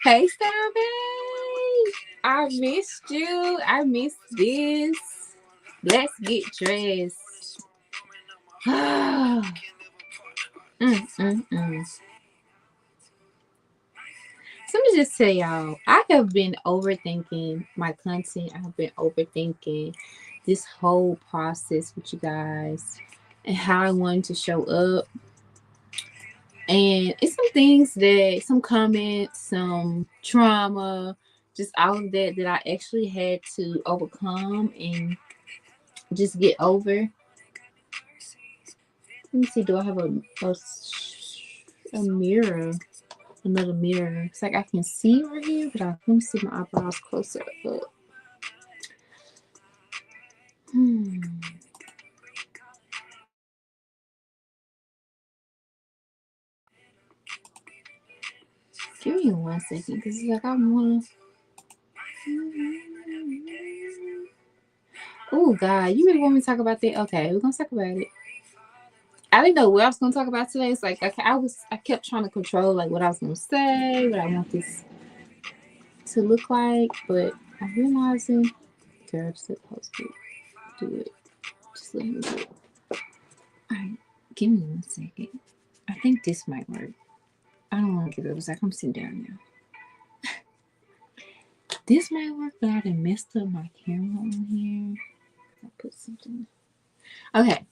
Hey, Sarah, I missed you. I missed this. Let's get dressed. Mm. So let me just tell y'all, I have been overthinking my content. I have been overthinking this whole process with you guys and how I wanted to show up. And it's some things that, some comments, some trauma, just all of that that I actually had to overcome and just get over. Let me see, do I have a mirror? Another mirror. It's like I can see right here, but let me see my eyebrows closer up. Give me 1 second, because it's like I want to. Oh, God, you really want me to talk about that? Okay, we're going to talk about it. I didn't know what I was going to talk about today. It's like I kept trying to control like what I was going to say, what I want this to look like, but I realizing, girl, I'm supposed to do it. Just let me do it. All right, give me 1 second. I think this might work. I don't want to give it. It's like I'm sitting down now. This might work, but I done messed up my camera on here. I'll put something. Okay.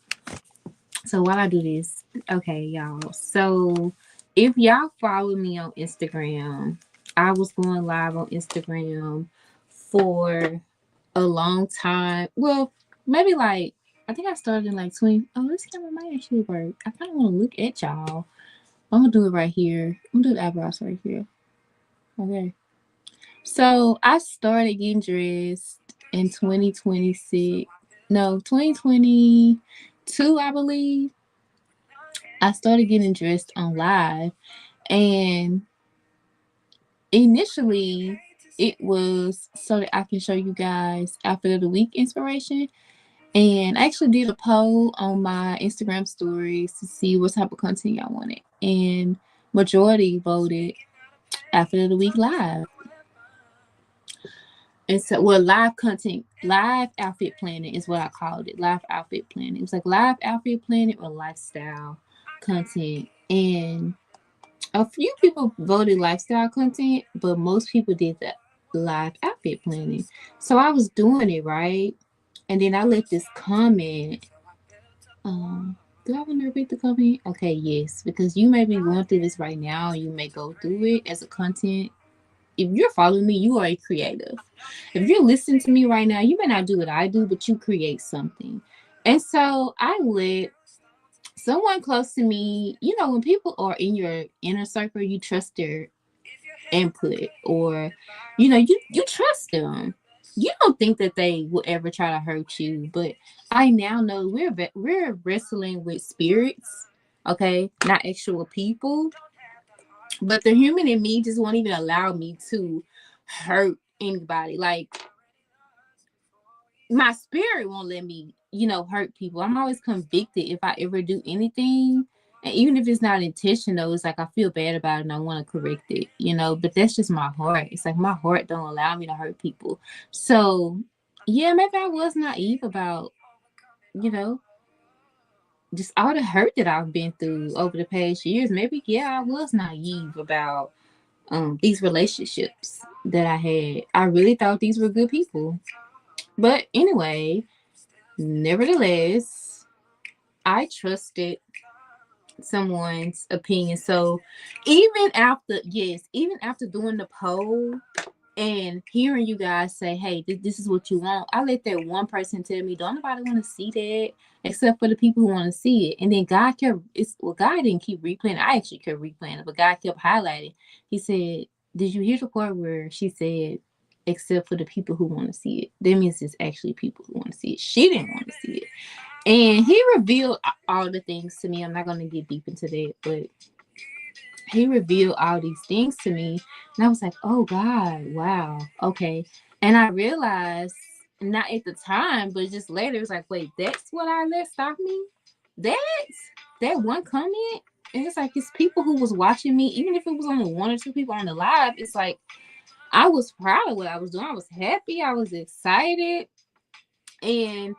So while I do this, okay, y'all. So if y'all follow me on Instagram, I was going live on Instagram for a long time. Well, maybe like I think I started in like 20. Oh, this camera might actually work. I kind of want to look at y'all. I'm gonna do it right here. I'm gonna do the eyebrows right here. Okay. So I started getting dressed in 2026. No, 2022, I believe. I started getting dressed on live, and initially it was so that I can show you guys outfit of the week inspiration. And I actually did a poll on my Instagram stories to see what type of content y'all wanted, and majority voted outfit of the week live. And so, well, live content, live outfit planning is what I called it. Live outfit planning. It was like live outfit planning or lifestyle content. And a few people voted lifestyle content, but most people did the live outfit planning. So I was doing it right. And then I let this comment. Do I want to repeat the comment? Okay, yes, because you may be going through this right now. You may go through it as a content. If you're following me, you are a creative. If you're listening to me right now, you may not do what I do, but you create something. And so I let someone close to me, when people are in your inner circle, you trust their input, or you trust them. You don't think that they will ever try to hurt you, but I now know we're wrestling with spirits, okay, not actual people. But the human in me just won't even allow me to hurt anybody. Like, my spirit won't let me, hurt people. I'm always convicted if I ever do anything. And even if it's not intentional, it's like I feel bad about it and I want to correct it. But that's just my heart. It's like my heart don't allow me to hurt people. So yeah, maybe I was naive about, you know, just all the hurt that I've been through over the past years. Maybe, yeah, I was naive about these relationships that I had. I really thought these were good people. But anyway, nevertheless, I trusted someone's opinion. So even after doing the poll and hearing you guys say, hey, this is what you want, I let that one person tell me, don't nobody want to see that except for the people who want to see it. And then God didn't keep replaying. I actually kept replaying it, but God kept highlighting. He said, did you hear the part where she said, except for the people who want to see it? That means it's actually people who want to see it. She didn't want to see it. And he revealed all the things to me. I'm not going to get deep into that, but he revealed all these things to me. And I was like, oh God, wow. Okay. And I realized, not at the time, but just later, it was like, wait, that's what I let stop me? That one comment? And it's like it's people who was watching me, even if it was only one or two people on the live. It's like I was proud of what I was doing. I was happy. I was excited, and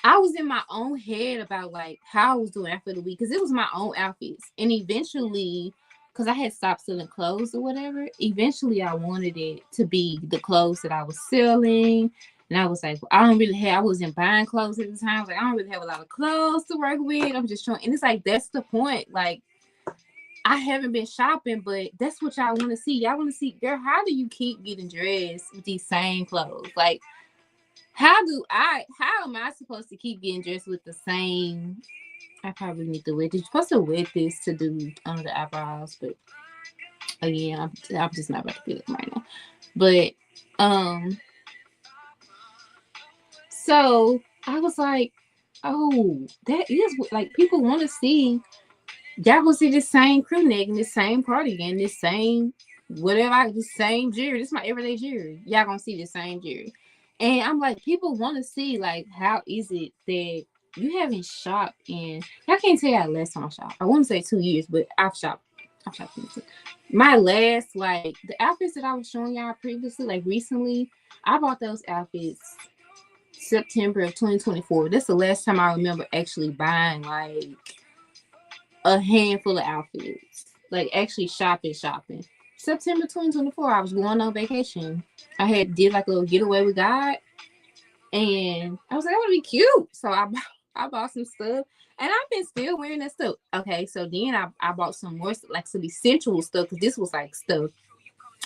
I was in my own head about like how I was doing after the week because it was my own outfits. And eventually, because I had stopped selling clothes or whatever, eventually I wanted it to be the clothes that I was selling. And I was like, I wasn't buying clothes at the time. I was like, I don't really have a lot of clothes to work with. I'm just trying. And it's like, that's the point. Like, I haven't been shopping, but that's what y'all want to see. Y'all want to see, girl, how do you keep getting dressed with these same clothes? Like, how am I supposed to keep getting dressed with the same? I probably need to wet this. You're supposed to wet this to do under the eyebrows, but again, I'm just not about to feel it right now. But so I was like, oh, that is like people want to see. Y'all gonna see this same crew neck and this same cardigan, this same whatever, this same jewelry. This is my everyday jewelry. Y'all gonna see the same jewelry. And I'm like, people want to see like how is it that you haven't shopped in? I can't tell you the last time I shopped. I want to say 2 years, but I've shopped. My last like the outfits that I was showing y'all previously, like recently, I bought those outfits September of 2024. That's the last time I remember actually buying like a handful of outfits, like actually shopping. September 2024, I was going on vacation. I had did like a little getaway with God, and I was like, I want to be cute, so I bought some stuff, and I've been still wearing that stuff. Okay, so then I bought some more like some essential stuff because this was like stuff.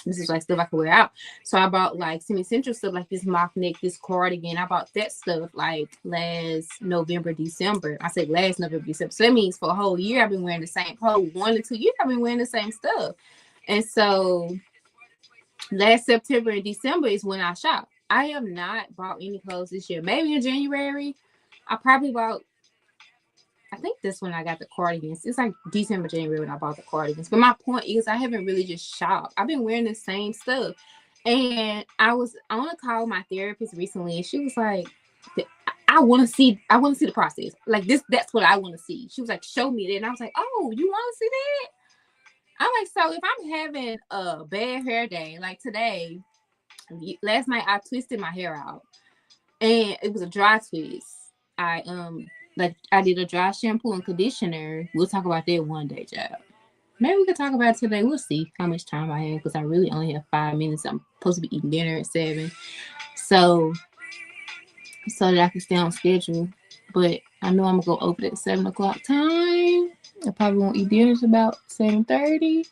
This is like stuff I could wear out. So I bought like some essential stuff like this mock neck, this cardigan. I bought that stuff like last November, December. I said last November, December. So that means for a whole year I've been wearing the same whole 1 to 2 years I've been wearing the same stuff. And so last September and December is when I shop. I have not bought any clothes this year. Maybe in January. I probably bought I think that's when I got the cardigans. It's like December, January when I bought the cardigans. But my point is I haven't really just shopped. I've been wearing the same stuff. And I was on a call with my therapist recently, and she was like, I want to see the process. Like that's what I want to see. She was like, show me that. And I was like, oh, you want to see that? I'm like, so if I'm having a bad hair day, like today, last night I twisted my hair out. And it was a dry twist. I did a dry shampoo and conditioner. We'll talk about that one day, child. Maybe we could talk about it today. We'll see how much time I have because I really only have 5 minutes. I'm supposed to be eating dinner at 7, so that I can stay on schedule. But I know I'm gonna go over that 7 o'clock time. I probably won't eat dinner until about 7:30,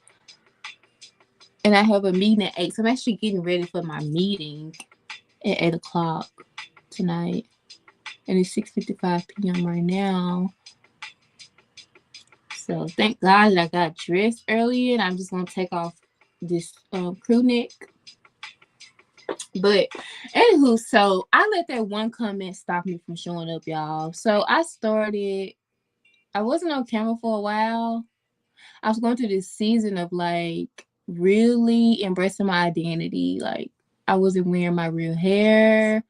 and I have a meeting at 8. So I'm actually getting ready for my meeting at 8 o'clock tonight. And it's 6:55 p.m. right now. So thank God that I got dressed earlier, and I'm just gonna take off this crew neck. But anywho, so I let that one comment stop me from showing up, y'all. So I wasn't on camera for a while. I was going through this season of like really embracing my identity. Like I wasn't wearing my real hair.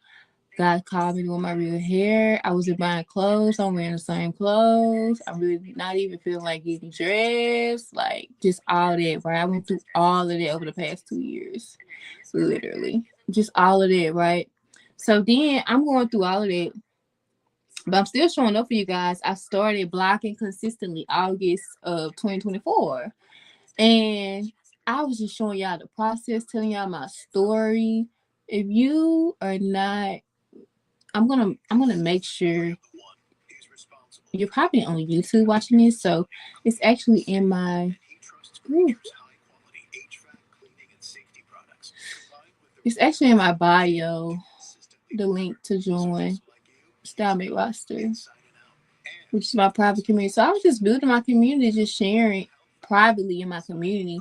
God called me with my real hair. I wasn't buying clothes. I'm wearing the same clothes. I'm really not even feeling like getting dressed. Like just all that, right? I went through all of that over the past 2 years. Literally. Just all of that, right? So then I'm going through all of that. But I'm still showing up for you guys. I started blogging consistently August of 2024. And I was just showing y'all the process, telling y'all my story. If you are not I'm gonna make sure you're probably on YouTube watching this, so it's actually in my it's actually in my bio, the link to join StyleMate Roster, which is my private community. So I was just building my community, just sharing privately in my community.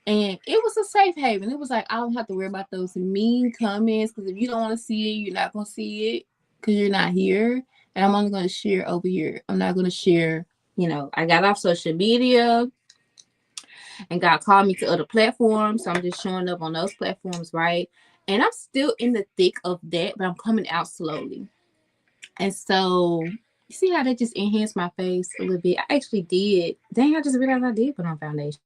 And it was a safe haven. It was like I don't have to worry about those mean comments because if you don't want to see it, you're not gonna see it because you're not here. And I'm only going to share over here. I'm not going to share, I got off social media and God called me to other platforms. So I'm just showing up on those platforms, right? And I'm still in the thick of that, but I'm coming out slowly. And so You see how that just enhanced my face a little bit? I actually did. Dang, I just realized I did put on foundation.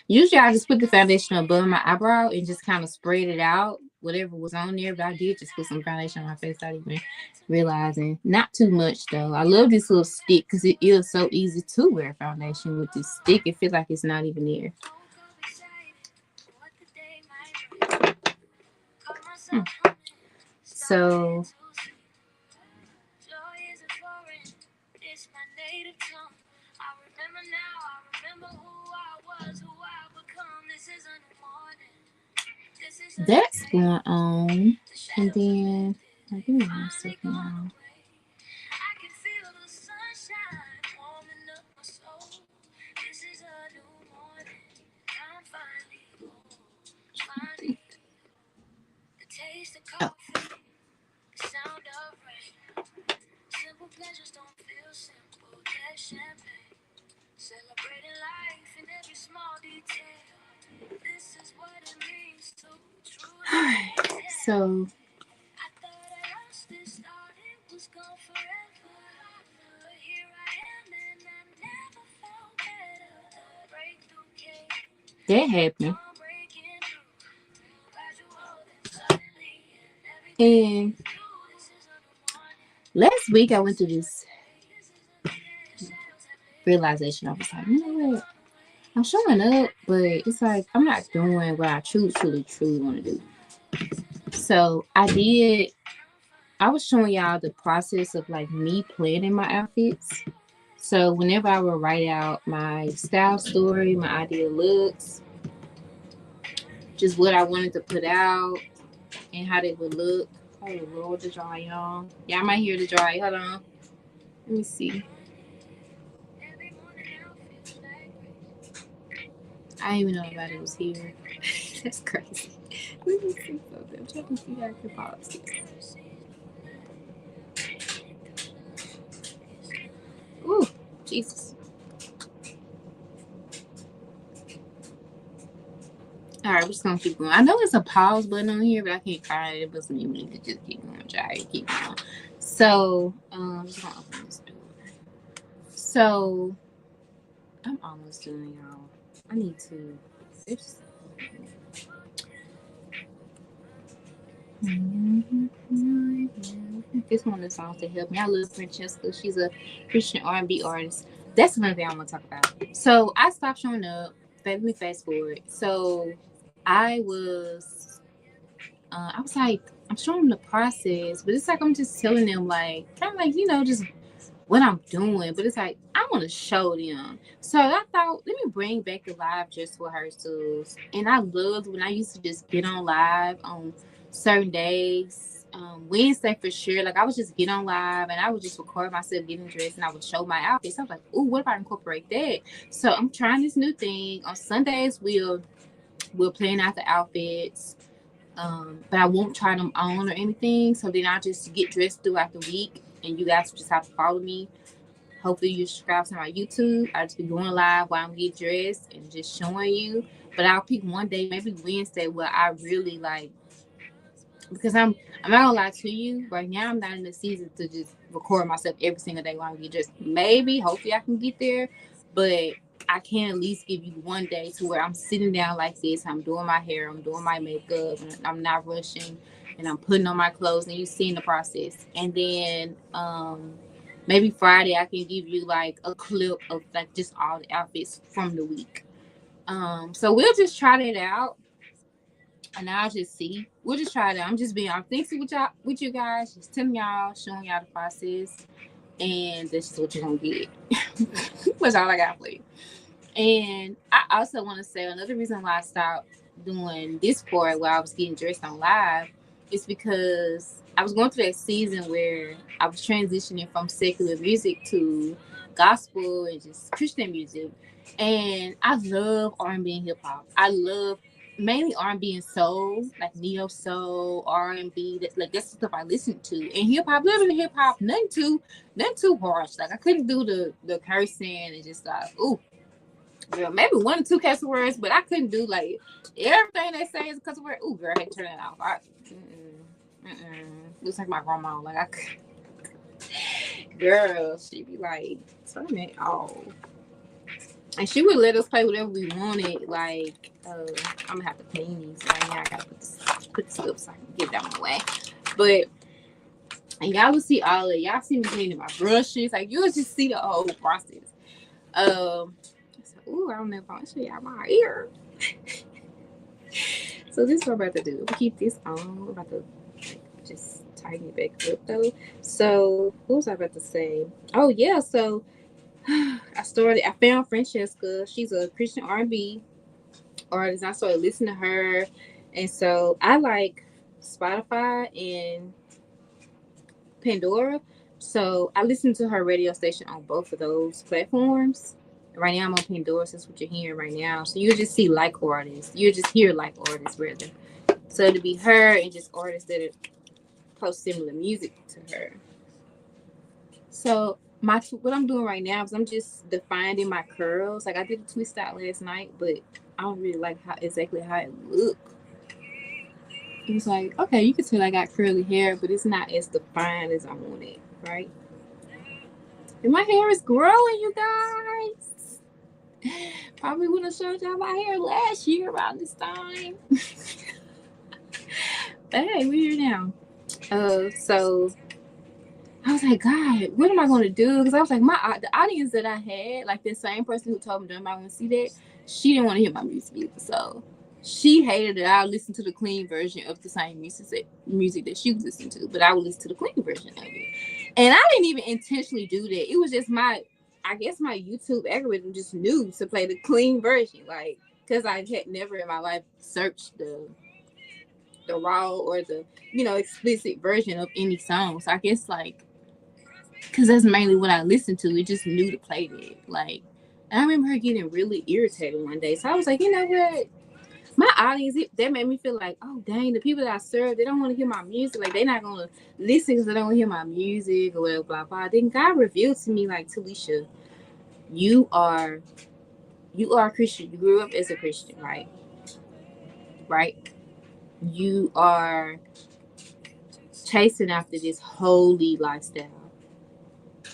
Usually I just put the foundation above my eyebrow and just kind of spread it out, whatever was on there. But I did just put some foundation on my face without even realizing. Not too much though. I love this little stick because it is so easy to wear foundation with this stick. It feels like it's not even there. So that's going on. And then give me 1 second now. Oh. So that happened. And last week I went through this realization. I was like, you know what? I'm showing up, but it's like I'm not doing what I truly want to do. So I was showing y'all the process of like me planning my outfits. So whenever I would write out my style story, my ideal looks, just what I wanted to put out and how they would look. Oh Lord, the dry, y'all. Y'all might hear the dry. Hold on. Let me see. I didn't even know nobody was here. That's crazy. Let me see something. I'm trying to see how I can pause this. Ooh, Jesus. All right, we're just gonna keep going. I know there's a pause button on here, but I can't find it. It doesn't mean we need to just keep going. Try to keep going. So, I'm just gonna open this door. So, I'm almost done, y'all. I need to. This one of the songs that helped me. I love Francesca. She's a Christian R&B artist. That's another thing I want to talk about. So I stopped showing up. Let me fast forward. So I was like, I'm showing them the process, but it's like I'm just telling them like, kind of like, just what I'm doing. But it's like I want to show them. So I thought, let me bring back the live dress rehearsals. And I loved when I used to just get on live on certain days. Wednesday for sure. Like I would just get on live and I would just record myself getting dressed and I would show my outfits. I was like, "Ooh, what if I incorporate that?" So I'm trying this new thing. On Sundays we'll plan out the outfits. But I won't try them on or anything. So then I'll just get dressed throughout the week and you guys just have to follow me. Hopefully you subscribe to my YouTube. I'll just be going live while I'm getting dressed and just showing you. But I'll pick one day, maybe Wednesday, where I really like, because I'm not gonna lie to you. Right now, I'm not in the season to just record myself every single day while I'm getting dressed. Maybe, hopefully, I can get there, but I can at least give you one day to where I'm sitting down like this. I'm doing my hair, I'm doing my makeup, and I'm not rushing, and I'm putting on my clothes, and you're seeing the process. And then maybe Friday, I can give you like a clip of like just all the outfits from the week. So we'll just try that out. And I'll just see. We'll just try that. I'm just being authentic with you guys, just telling y'all, showing y'all the process, and this is what you're gonna get. That's all I got for you. And I also want to say another reason why I stopped doing this part while I was getting dressed on live is because I was going through that season where I was transitioning from secular music to gospel and just Christian music. And I love R&B and hip hop. I love mainly R&B and soul, like neo soul, R&B. That's the stuff I listen to. And hip hop, little bit of hip hop, nothing too harsh. Like I couldn't do the cursing and just like, ooh, girl, maybe 1 or 2 cuss words, but I couldn't do like everything they say is a cuss word. Ooh, girl, I had to turn it off. Looks like my grandma. Like girl, she be like, turn it off. And she would let us play whatever we wanted. Like, I'm gonna have to clean these right now. I gotta put this up so I can get that one away. But and y'all will see all of it. Y'all see me cleaning my brushes. Like you'll just see the whole process. So, I don't know if I want to show y'all my ear. So this is what I'm about to do. We keep this on. I'm about to just tighten it back up though. So what was I about to say? Oh yeah, so I found Francesca. She's a Christian R&B artist. I started listening to her, and so I like Spotify and Pandora. So I listen to her radio station on both of those platforms. Right now I'm on Pandora, so that's what you're hearing right now. So you just see like artists. You just hear like artists rather. So to be her and just artists that post similar music to her. So what I'm doing right now is I'm just defining my curls. Like I did a twist out last night, but I don't really like exactly how it looked. It was like, okay, you can tell I got curly hair, but it's not as defined as I want it, right? And my hair is growing, you guys. Probably would have showed y'all my hair last year around this time. But hey, we're here now. So I was like, God, what am I going to do? Because I was like, the audience that I had, like the same person who told me that I want to see that, she didn't want to hear my music either. So she hated that I would listen to the clean version of the same music that she was listening to, but I would listen to the clean version of it. And I didn't even intentionally do that. It was just I guess my YouTube algorithm just knew to play the clean version, like because I had never in my life searched the raw or the explicit version of any song. So I guess like because that's mainly what I listened to. It just knew to play it. Like I remember her getting really irritated one day. So I was like, you know what? My audience, that made me feel like, oh dang, the people that I serve, they don't want to hear my music. Like they're not gonna listen because they don't want to hear my music or whatever, blah blah. Then God revealed to me, like, Talisha, you are a Christian. You grew up as a Christian, right? Right? You are chasing after this holy lifestyle.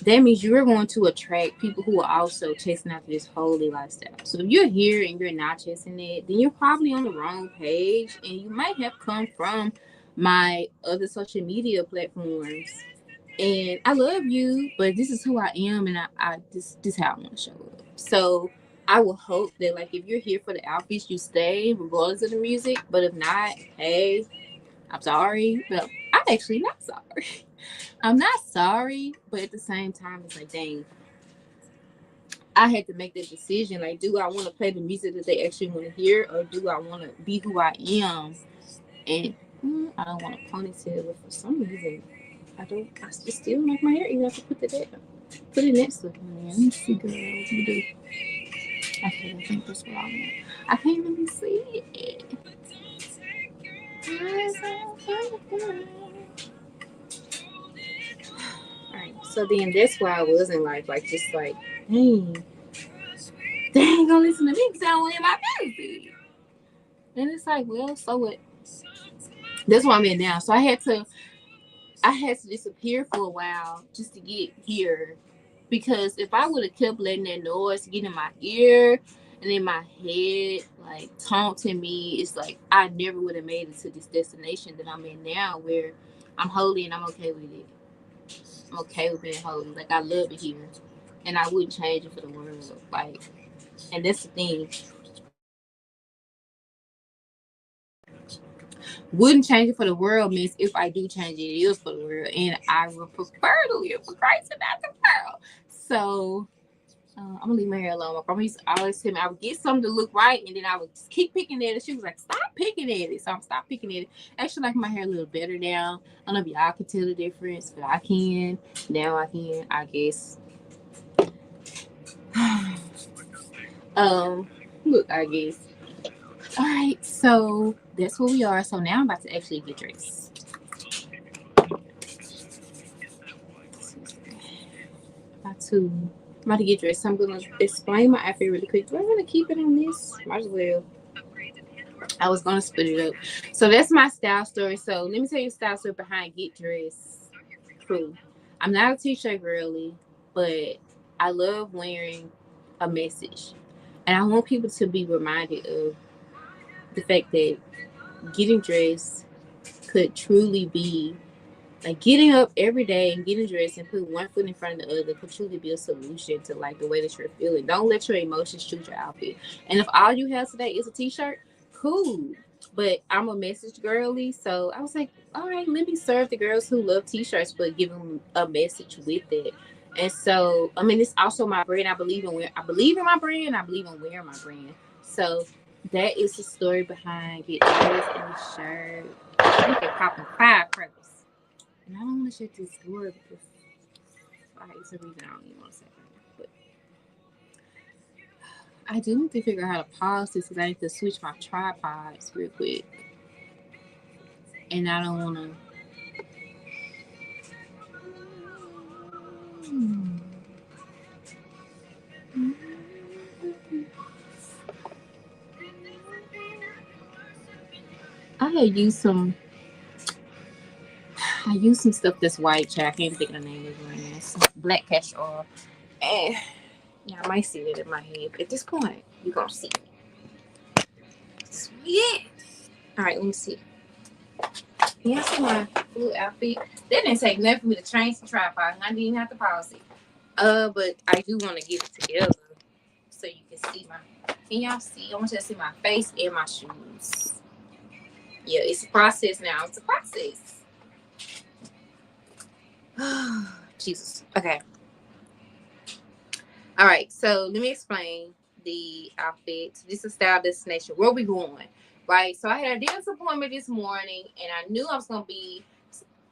That means you're going to attract people who are also chasing after this holy lifestyle. So if you're here and you're not chasing it, then you're probably on the wrong page, and you might have come from my other social media platforms. And I love you, but this is who I am, and this is how I want to show up. So I will hope that, like, if you're here for the outfits, you stay regardless of the music. But if not, hey, I'm sorry, but I'm actually not sorry. I'm not sorry, but at the same time, it's like, dang, I had to make that decision. Like, do I want to play the music that they actually want to hear, or do I want to be who I am? And I don't want a ponytail, but for some reason, I just still like my hair. You have to put it next to it. Let me see, girl. What you do? Okay, I think that's what I want. I can't really see it. Alright, so then that's why I wasn't like just like, dang, they ain't gonna listen to me because I don't hear my music. And it's like, well, so what? That's why I'm in now. So I had to disappear for a while just to get here. Because if I would have kept letting that noise get in my ear and in my head, like taunting me, it's like I never would have made it to this destination that I'm in now, where I'm holy and I'm okay with it. I'm okay with being holy. Like I love it here, and I wouldn't change it for the world. Like, and that's the thing. Wouldn't change it for the world means if I do change it, it is for the world, and I would prefer to live for Christ and not the world. So I'm gonna leave my hair alone. My grandma used to always tell me I would get something to look right, and then I would just keep picking at it. She was like, "Stop picking at it." So I'm stop picking at it. I actually like my hair a little better now. I don't know if y'all can tell the difference, but I can. Now I can, I guess. Look, I guess. All right, so that's where we are. So now I'm about to actually get dressed. I'm about to get dressed. So I'm gonna explain my outfit really quick. Do I want to keep it on this? Might as well. I was gonna split it up. So that's my style story. So let me tell you the style story behind Get Dressed Crew. I'm not a t-shirt girly, but I love wearing a message. And I want people to be reminded of the fact that getting dressed could truly be like getting up every day and getting dressed and putting one foot in front of the other could truly be a solution to like the way that you're feeling. Don't let your emotions shoot your outfit. And if all you have today is a t-shirt, cool. But I'm a message girly, so I was like, all right, let me serve the girls who love t-shirts, but give them a message with it. And so, I mean, it's also my brand. I believe in my brand. I believe in wearing my brand. So that is the story behind Get Dressed in the shirt. I think they're popping firecrackers. And I don't want to shut this door because it's a reason I don't even want to say it right now. But I do need to figure out how to pause this because I need to switch my tripods real quick. And I don't want to. I had used some. I used some stuff that's white. I can't think of the name of it right now. Some black castor oil. And yeah, I might see it in my head. But at this point, you're going to see it. Yeah. All right, let me see. Yeah, see my blue outfit. They didn't take nothing for me to change the tripod. I didn't even have to pause it. But I do want to get it together so you can see my. Can y'all see? I want you to see my face and my shoes. Yeah, it's a process now. It's a process. Jesus. Okay. All right. So let me explain the outfit. This is style destination. Where we going? Right. So I had a dentist appointment this morning, and I knew I was gonna be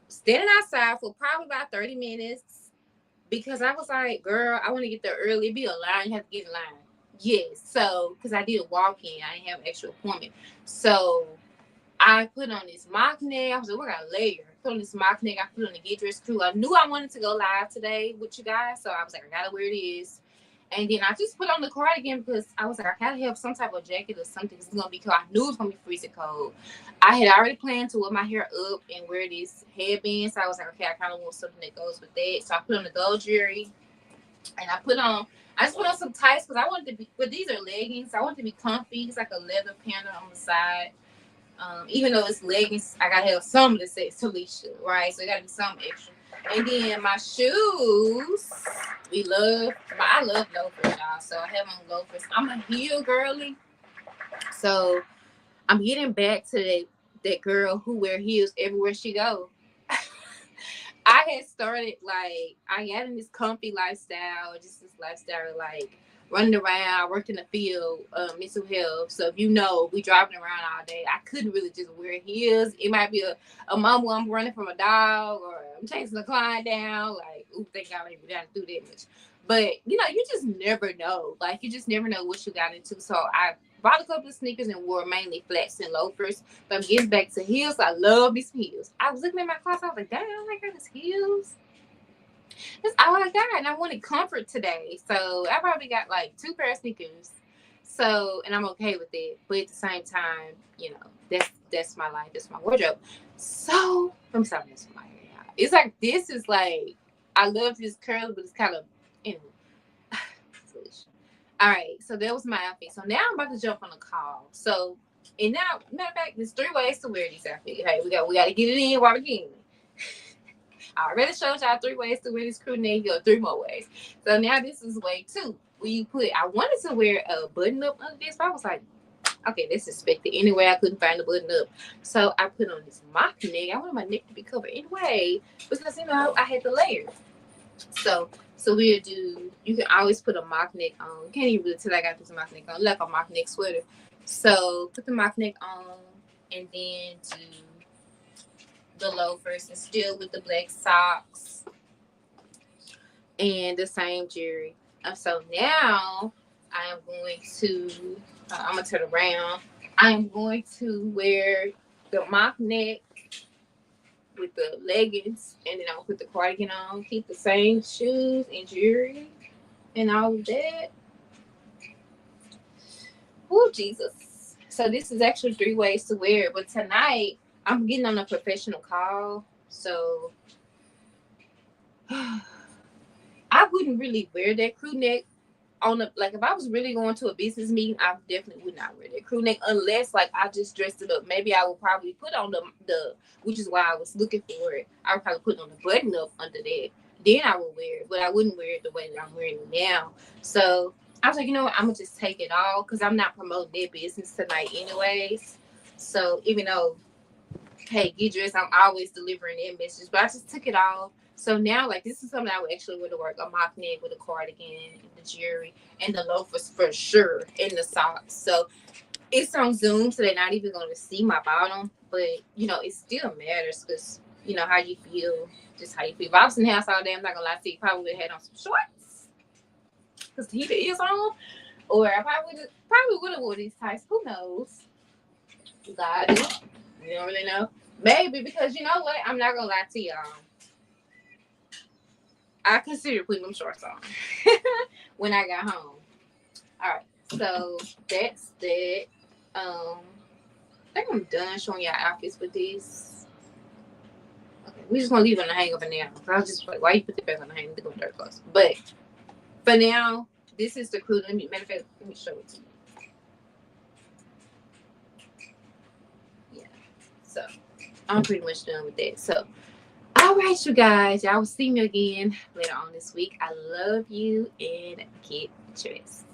standing outside for probably about 30 minutes because I was like, girl, I want to get there early. It'd be a line. You have to get in line. Yes. So, because I did walk in, I didn't have an extra appointment. So, I put on this mock neck. I was like, we got a layer. Put on this mock neck. I put on the Get Dressed Crew. I knew I wanted to go live today with you guys. So, I was like, I got to wear this. And then I just put on the cardigan because I was like, I gotta have some type of jacket or something. It's gonna be cold. I knew it was gonna be freezing cold. I had already planned to wear my hair up and wear this headband. So I was like, okay, I kind of want something that goes with that. So I put on the gold jewelry, and I just put on some tights because I wanted to be. But these are leggings. I want to be comfy. It's like a leather panel on the side. Even though it's leggings, I gotta have some that says Talisha, right? So it gotta be some extra. And then my shoes, I love loafers, y'all. So I have on loafers. I'm a heel girly, so I'm getting back to that girl who wear heels everywhere she go. I had started like I got in this comfy lifestyle, just this lifestyle like running around, worked in the field, mental health. So if you know, we driving around all day. I couldn't really just wear heels. It might be a moment where I'm running from a dog or I'm chasing a client down. Like, ooh, thank God I didn't have to do that much. But you know, you just never know. Like, you just never know what you got into. So I bought a couple of sneakers and wore mainly flats and loafers. But I'm getting back to heels. I love these heels. I was looking at my closet. I was like, damn, I got these heels. That's all I got. And I wanted comfort today. So I probably got like 2 pair of sneakers. So, and I'm okay with it. But at the same time, you know, that's my life. That's my wardrobe. So, I'm sorry, that's my hair. It's like, this is like, I love this curl, but it's kind of, anyway. All right. So that was my outfit. So now I'm about to jump on a call. So, and now, matter of fact, there's 3 ways to wear these outfits. Hey, we got to get it in while we're getting it. I already showed y'all 3 ways to wear this crew neck. You go 3 more ways. So now this is way 2. Where you put, I wanted to wear a button up under this, but I was like, okay, that's expected. Anyway, I couldn't find the button up. So I put on this mock neck. I wanted my neck to be covered anyway because, you know, I had the layer. So we'll do, you can always put a mock neck on. You can't even really tell I got this mock neck on, like a mock neck sweater. So put the mock neck on and then do the loafers and still with the black socks and the same jewelry. So now I am going to, I'm going to turn around. I am going to wear the mock neck with the leggings, and then I'll put the cardigan on, keep the same shoes and jewelry and all of that. Oh, Jesus. So this is actually 3 ways to wear it. But tonight I'm getting on a professional call, so I wouldn't really wear that crew neck on the, like, if I was really going to a business meeting, I definitely would not wear that crew neck unless like I just dressed it up. Maybe I would probably put on the which is why I was looking for it. I would probably put on the button up under that. Then I would wear it, but I wouldn't wear it the way that I'm wearing it now. So I was like, you know what, I'm gonna just take it off because I'm not promoting their business tonight anyways. So even though, hey, get dressed, I'm always delivering their messages, but I just took it off. So now, like, this is something I would actually wear to work: a mock neck with a cardigan, the jewelry, and the loafers for sure, and the socks. So it's on Zoom, so they're not even going to see my bottom. But you know, it still matters because you know how you feel, just how you feel. If I was in the house all day, I'm not gonna lie to you, probably would have had on some shorts because the heater is on, or I probably would have wore these tights. Who knows? God, you don't really know. Maybe because you know what? I'm not gonna lie to y'all. I considered putting them shorts on when I got home. All right, so that's that. I think I'm done showing y'all outfits with this. Okay, we just gonna leave it on the hanger for now. I was just like, why you put the back on the hanger? They're going dirt clothes. But for now, this is the crew. Matter of fact, let me show it to you. Yeah. So I'm pretty much done with that. So all right, you guys. Y'all will see me again later on this week. I love you and get dressed.